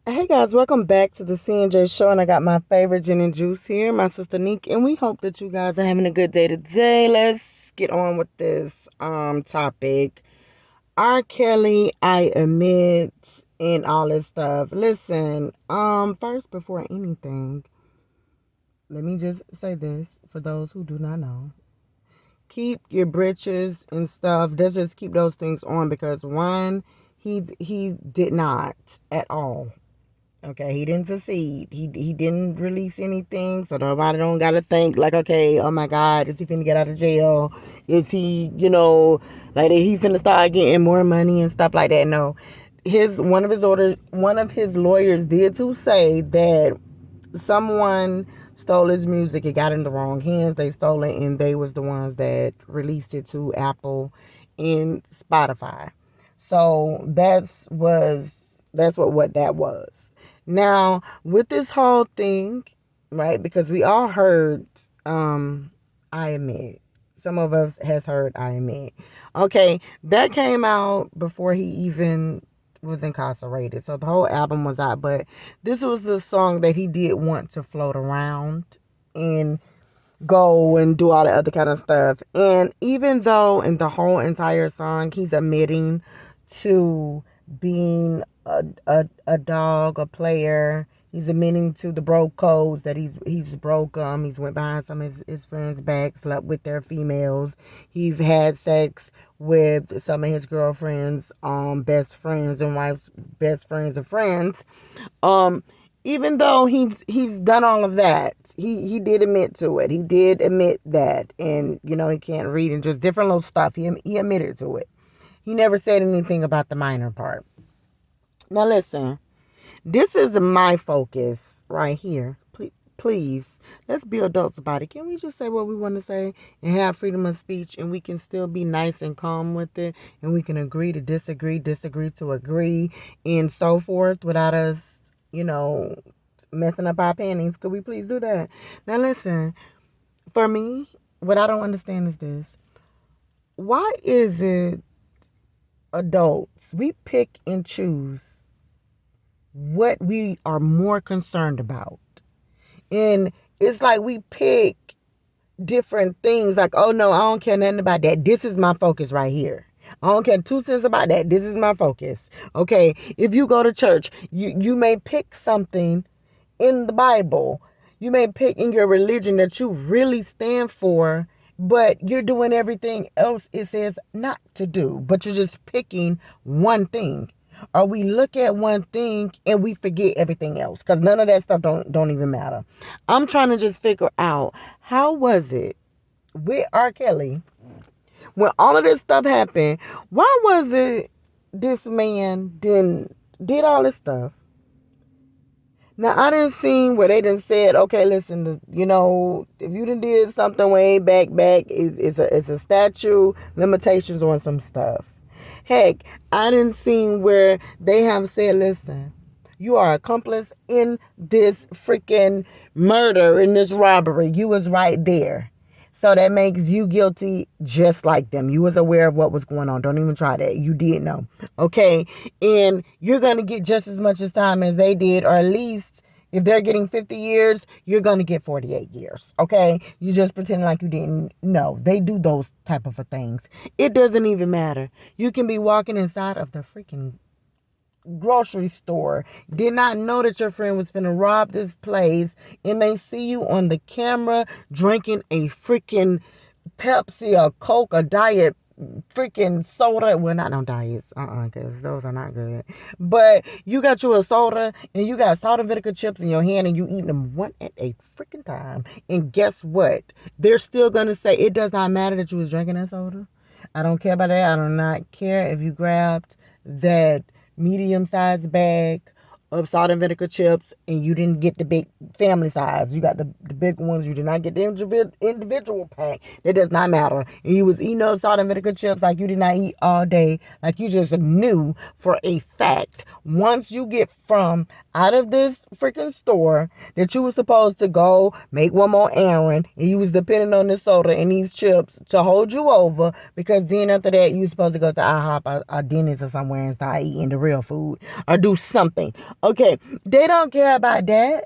Hey guys, welcome back to the C&J show, and I got my favorite gin and juice here, my sister Neek, and we hope that you guys are having a good day today. Let's get on with this topic. R. Kelly, I admit, and all this stuff. Listen, first before anything, let me just say this for those who do not know. Keep your britches and stuff. Let's just keep those things on because one, he did not at all. Okay, he didn't succeed. He didn't release anything, so nobody don't gotta think like, okay, oh my God, is he finna get out of jail? Is he, like he finna start getting more money and stuff like that? No, one of his lawyers did to say that someone stole his music. It got in the wrong hands. They stole it, and they was the ones that released it to Apple and Spotify. So that's what that was. Now, with this whole thing, right? Because we all heard, I admit, some of us has heard, I admit. Okay, that came out before he even was incarcerated. So the whole album was out, but this was the song that he did want to float around and go and do all the other kind of stuff. And even though in the whole entire song he's admitting to being a dog, a player, he's admitting to the broke codes that he's broke he's went behind some of his friends' back, slept with their females, he's had sex with some of his girlfriends, best friends and wives, best friends of friends. um Even though he's done all of that, he did admit to it. He did admit that, and he can't read and just different little stuff. He admitted to it. He never said anything about the minor part. Now listen, this is my focus right here. Please, let's be adults about it. Can we just say what we want to say and have freedom of speech, and we can still be nice and calm with it, and we can agree to disagree, disagree to agree, and so forth without us, you know, messing up our panties? Could we please do that? Now listen, for me, what I don't understand is this. Why is it adults, we pick and choose what we are more concerned about? And it's like we pick different things like, oh no, I don't care nothing about that. This is my focus right here. I don't care 2 cents about that. This is my focus. Okay. If you go to church, you may pick something in the Bible. You may pick in your religion that you really stand for, but you're doing everything else it says not to do. But you're just picking one thing. Or we look at one thing and we forget everything else because none of that stuff don't even matter. I'm trying to just figure out, how was it with R. Kelly when all of this stuff happened? Why was it this man did all this stuff? Now I didn't see where they didn't said, okay, listen, if you done did something way back, it's a statute limitations on some stuff. Heck, I didn't see where they have said, listen, you are accomplice in this freaking murder, in this robbery. You was right there. So that makes you guilty just like them. You was aware of what was going on. Don't even try that. You did know. Okay. And you're going to get just as much as time as they did, or at least if they're getting 50 years, you're going to get 48 years. Okay. You just pretend like you didn't know. They do those type of things. It doesn't even matter. You can be walking inside of the freaking grocery store, did not know that your friend was finna rob this place, and they see you on the camera drinking a freaking Pepsi, a Coke, a diet freaking soda. Well, not no diets, because those are not good. But you got you a soda and you got salt and vinegar chips in your hand, and you eating them one at a freaking time. And guess what? They're still gonna say it does not matter that you was drinking that soda. I don't care about that. I do not care if you grabbed that medium-sized bag of salt and vinegar chips and you didn't get the big family size. You got the big ones. You did not get the individual pack. It does not matter. And you was eating those salt and vinegar chips like you did not eat all day. Like you just knew for a fact. Once you get from out of this freaking store that you were supposed to go make one more errand, and you was depending on this soda and these chips to hold you over, because then after that you were supposed to go to IHOP or Denny's or somewhere and start eating the real food or do something. Okay, they don't care about that.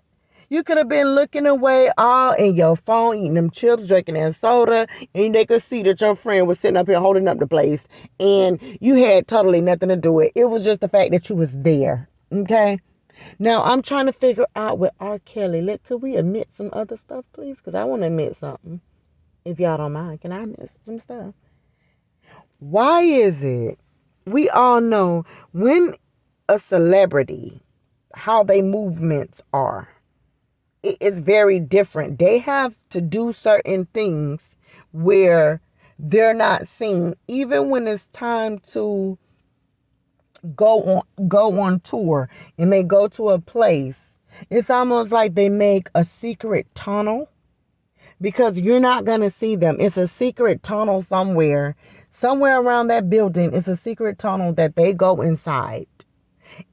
You could have been looking away all in your phone, eating them chips, drinking that soda, and they could see that your friend was sitting up here holding up the place, and you had totally nothing to do with it. It was just the fact that you was there. Okay? Now, I'm trying to figure out with R. Kelly. Could we admit some other stuff, please? Because I want to admit something. If y'all don't mind, can I admit some stuff? Why is it we all know when a celebrity, how they movements are, it's very different. They have to do certain things where they're not seen, even when it's time to go on tour and they go to a place. It's almost like they make a secret tunnel because you're not going to see them. It's a secret tunnel somewhere around that building. It's a secret tunnel that they go inside.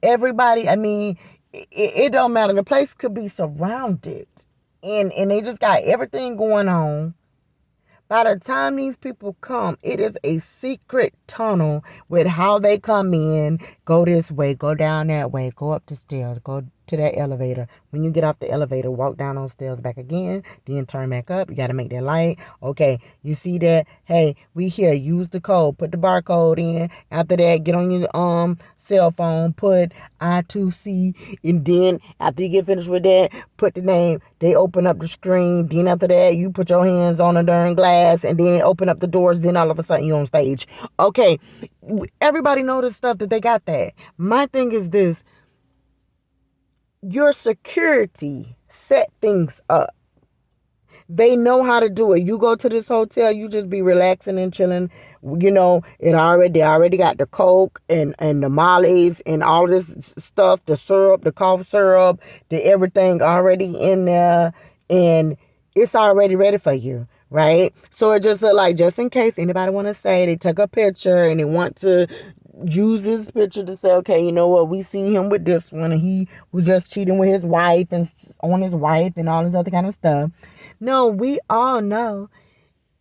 Everybody, I mean, it don't matter. The place could be surrounded and they just got everything going on. By the time these people come, it is a secret tunnel with how they come in. Go this way, go down that way, go up the stairs, go to that elevator. When you get off the elevator, walk down those stairs back again, then turn back up. You got to make that light. Okay, you see that? Hey, we here. Use the code. Put the barcode in. After that, get on your cell phone, put I2C, and then after you get finished with that, put the name. They open up the screen. Then after that, you put your hands on the darn glass, and then open up the doors. Then all of a sudden, you're on stage. Okay, everybody know this stuff that they got that. My thing is this. Your security set things up. They know how to do it. You go to this hotel, you just be relaxing and chilling. You know, they already got the Coke and the Mollies and all this stuff, the syrup, the cough syrup, the everything already in there, and it's already ready for you, right? So it just look like, just in case anybody want to say they took a picture and they want to use this picture to say, okay, you know what, we seen him with this one and he was just cheating with his wife and on his wife and all this other kind of stuff. No, we all know.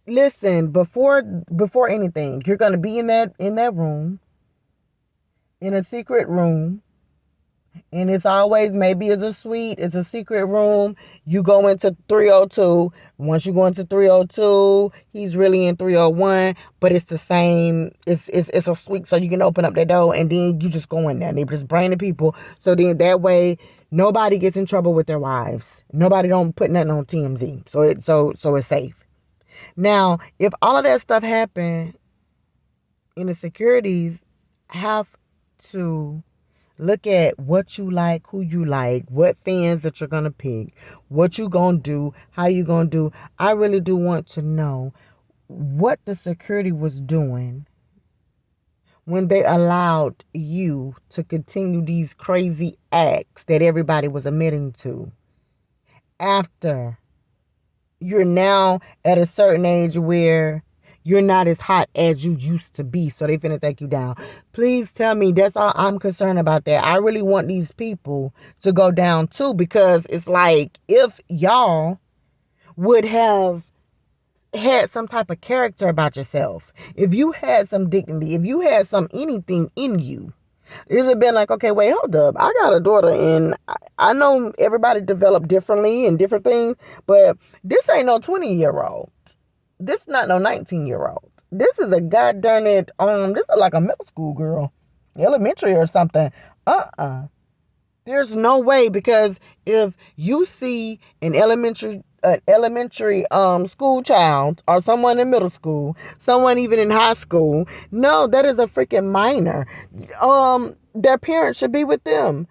Listen, before anything, you're gonna be in that room, in a secret room, and it's always, maybe it's a suite, it's a secret room. You go into 302. Once you go into 302, he's really in 301, but it's the same. It's a suite, so you can open up that door and then you just go in there and they just bring the people. So then that way nobody gets in trouble with their wives. Nobody don't put nothing on TMZ. So it's safe. Now, if all of that stuff happened, and the securities have to look at what you like, who you like, what fans that you're going to pick, what you going to do, how you going to do. I really do want to know what the security was doing when they allowed you to continue these crazy acts that everybody was admitting to after you're now at a certain age where you're not as hot as you used to be, so they finna take you down. Please tell me. That's all I'm concerned about. That I really want these people to go down too, because it's like, if y'all would have had some type of character about yourself, if you had some dignity, if you had some anything in you, it would have been like, okay, wait, hold up. I got a daughter, and I know everybody develop differently and different things, but this ain't no 20-year-old. This is not no 19-year-old. This is a goddamn it. This is like a middle school girl, elementary or something. There's no way, because if you see an elementary school child, or someone in middle school, someone even in high school, no, that is a freaking minor. Their parents should be with them.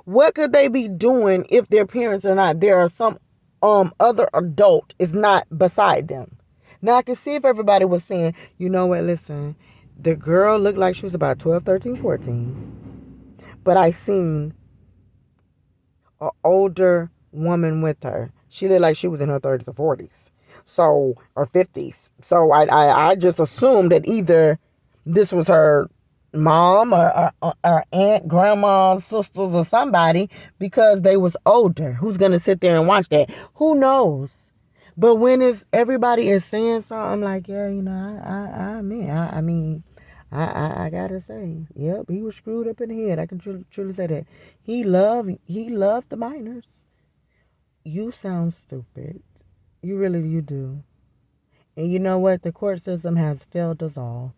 What could they be doing if their parents are not there, or some other adult is not beside them? Now, I can see if everybody was saying, you know what, listen, the girl looked like she was about 12, 13, 14, but I seen an older woman with her. She looked like she was in her 30s or 40s, so, or 50s. So I just assumed that either this was her mom or aunt, grandma, sisters, or somebody, because they was older. Who's going to sit there and watch that? Who knows? But when everybody is saying something, I'm like, yeah, you know, I mean, I gotta say, yep, he was screwed up in the head. I can truly say that. He loved the minors. You sound stupid. You do. And you know what? The court system has failed us all.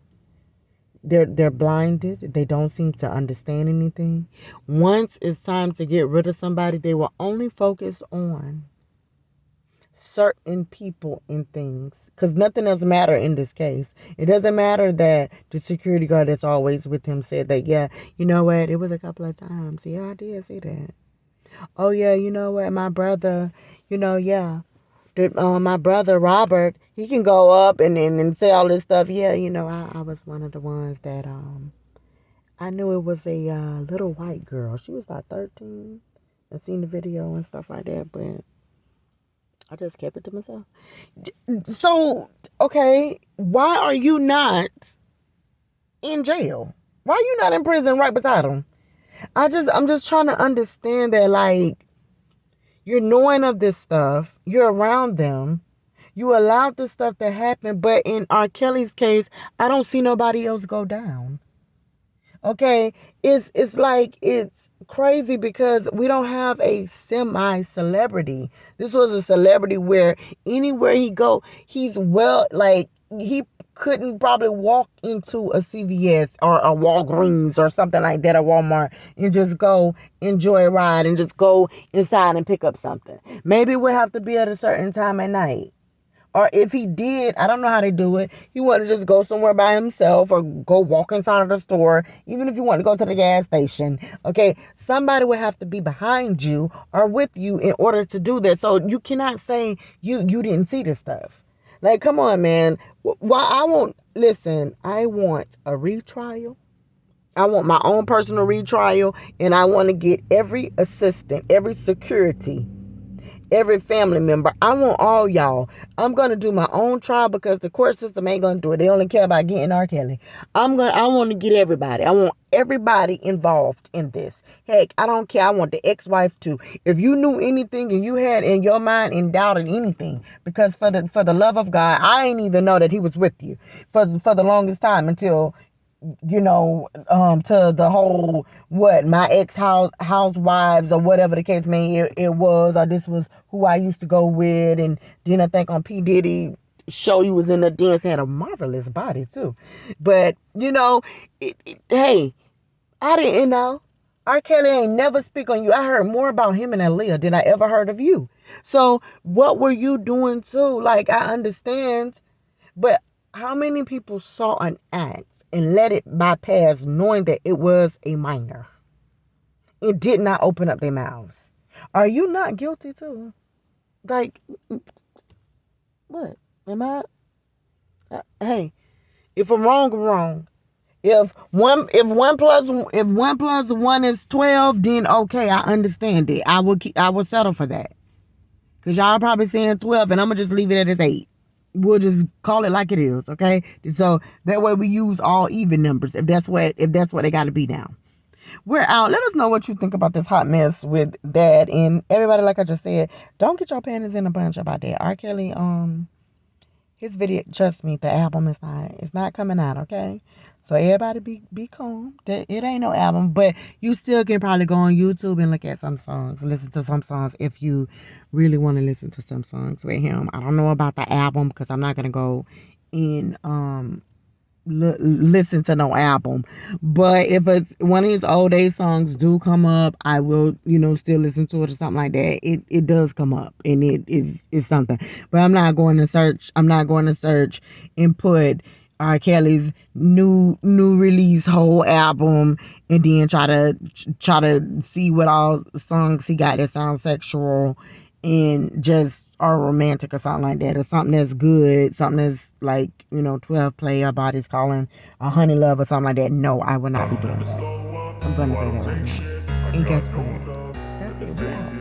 They're blinded. They don't seem to understand anything. Once it's time to get rid of somebody, they will only focus on certain people and things, because nothing else matter in this case. It doesn't matter that the security guard that's always with him said that, yeah, you know what, it was a couple of times. Yeah, I did see that. Oh yeah, you know what, my brother, yeah, my brother Robert, he can go up and say all this stuff. Yeah, I was one of the ones that I knew it was a little white girl. She was about 13. I seen the video and stuff like that, but I just kept it to myself. So, okay, why are you not in jail? Why are you not in prison right beside him? I'm just trying to understand that, like, you're knowing of this stuff, you're around them, you allowed this stuff to happen, but in R. Kelly's case, I don't see nobody else go down. Okay, it's like it's crazy because we don't have a semi-celebrity. This was a celebrity where anywhere he go, he's well, like he couldn't probably walk into a CVS or a Walgreens or something like that, or Walmart, and just go enjoy a ride and just go inside and pick up something. Maybe it would have to be at a certain time at night. Or if he did, I don't know how they do it. He wanted to just go somewhere by himself or go walk inside of the store. Even if you want to go to the gas station. Okay, somebody would have to be behind you or with you in order to do that. So you cannot say you didn't see this stuff. Like, come on, man. Why I want a retrial. I want my own personal retrial, and I want to get every assistant, every security, every family member. I want all y'all. I'm gonna do my own trial because the court system ain't gonna do it. They only care about getting R. Kelly. I want to get everybody. I want everybody involved in this. Heck, I don't care. I want the ex-wife too. If you knew anything and you had in your mind and doubted anything, because for the love of God, I ain't even know that he was with you for the longest time until to the whole, my housewives or whatever the case may it was, or this was who I used to go with. And then I think on P. Diddy show you was in the dance, had a marvelous body too. But hey, I didn't know. R. Kelly ain't never speak on you. I heard more about him and Aaliyah than I ever heard of you. So what were you doing too? Like, I understand, but how many people saw an act and let it bypass knowing that it was a minor? It did not open up their mouths. Are you not guilty too? Like, what? Am I? Hey, if I'm wrong, I'm wrong. If one plus one is 12, then okay, I understand it. I will settle for that. Cause y'all probably saying 12, and I'm gonna just leave it at as 8. We'll just call it like it is, okay? So that way we use all even numbers if that's what they got to be now. We're out. Let us know what you think about this hot mess with that, and everybody. Like I just said, don't get your panties in a bunch about that. R. Kelly, his video. Trust me, the album is not coming out, okay? So everybody be calm. It ain't no album, but you still can probably go on YouTube and look at some songs, listen to some songs if you really want to listen to some songs with him. I don't know about the album because I'm not gonna go in listen to no album. But if it's one of his old age songs do come up, I will, still listen to it or something like that. It does come up and it is something. But I'm not going to search and put R. Kelly's new release whole album and then try to see what all songs he got that sound sexual and just are romantic or something like that, or something that's good, something that's like 12 play or body's calling a honey love or something like that. No, I will not be doing that. I'm gonna say that right now. And guess what? That's it. We out.